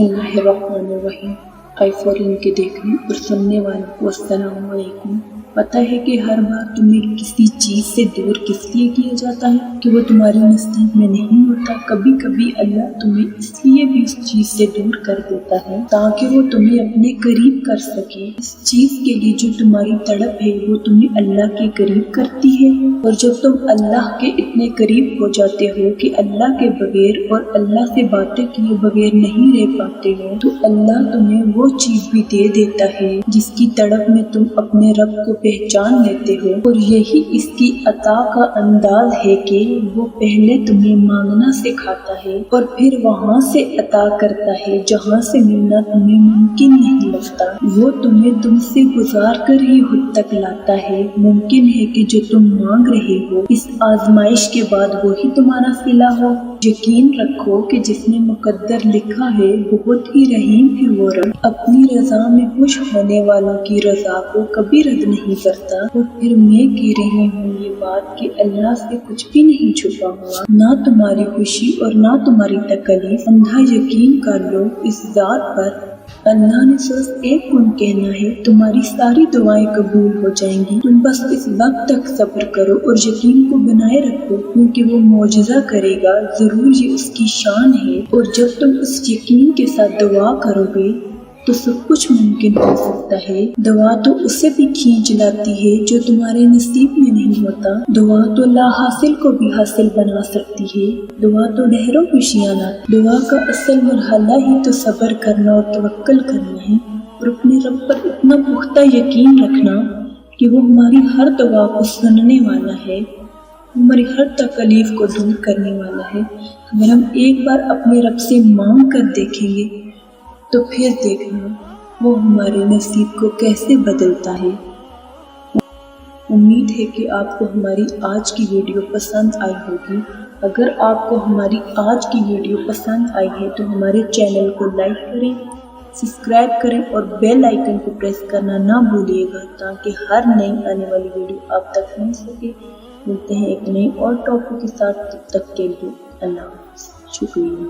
बिस्मिल्लाहिर्रहमानिर्रहीम। आइफोन के देखने और सुनने वालों को अस्सलाम वालेकुम। पता है कि हर बार तुम्हें किसी चीज़ से दूर किस लिए किया जाता है कि वो तुम्हारे नसीब में नहीं होता। कभी कभी अल्लाह तुम्हें इसलिए भी उस चीज़ से दूर कर देता है ताकि वो तुम्हें अपने करीब कर सके। इस चीज़ के लिए जो तुम्हारी तड़प है वो तुम्हें अल्लाह के करीब करती है, और जब तुम अल्लाह के इतने करीब हो जाते हो कि अल्लाह के बगैर और अल्लाह से बातें किए बगैर नहीं रह पाते हो, तो अल्लाह तुम्हें वो चीज़ भी दे देता है जिसकी तड़प में तुम अपने रब को पहचान लेते हो। और यही इसकी अता का अंदाज है कि वो पहले तुम्हें मांगना सिखाता है और फिर वहाँ से अता करता है जहाँ से मिलना तुम्हें मुमकिन नहीं लगता। वो तुम्हें तुमसे गुजार कर ही खुद तक लाता है। मुमकिन है कि जो तुम मांग रहे हो इस आजमाइश के बाद वही तुम्हारा सिला हो। यकीन रखो कि जिसने मुकद्दर लिखा है बहुत ही रहीम है वो रब। अपनी रजा में खुश होने वालों की रजा को कभी रद्द नहीं करता। और फिर मैं कह रही हूँ ये बात कि अल्लाह से कुछ भी नहीं छुपा हुआ, ना तुम्हारी खुशी और ना तुम्हारी तकलीफ। अंधा यकीन कर लो इस बात पर, अल्लाह ने सिर्फ एक गुण कहना है, तुम्हारी सारी दुआएं कबूल हो जाएंगी। तुम बस इस वक्त तक सब्र करो और यकीन को बनाए रखो, क्योंकि वो मौजज़ा करेगा, जरूर ये उसकी शान है। और जब तुम उस यकीन के साथ दुआ करोगे तो सब कुछ मुमकिन हो सकता है। दुआ तो उसे भी खींच लाती है जो तुम्हारे नसीब में नहीं होता। दुआ तो ला हासिल को भी हासिल बना सकती है। दुआ तो ढेरों खुशियाँ लाती। दुआ का असल मरहला ही तो सब्र करना और तवक्कल करना है, और अपने रब पर इतना पुख्ता यकीन रखना कि वो हमारी हर दुआ को सुनने वाला है, हमारी हर तकलीफ को दूर करने वाला है। अगर हम एक बार अपने रब से मांग कर देखेंगे तो फिर देखना वो हमारे नसीब को कैसे बदलता है। उम्मीद है कि आपको हमारी आज की वीडियो पसंद आई होगी। अगर आपको हमारी आज की वीडियो पसंद आई है तो हमारे चैनल को लाइक करें, सब्सक्राइब करें और बेल आइकन को प्रेस करना ना भूलिएगा, ताकि हर नई आने वाली वीडियो आप तक पहुंच सके। मिलते हैं एक नई और टॉपिक के साथ, तब तक के लिए अल्लाह हाफ़िज़। शुक्रिया।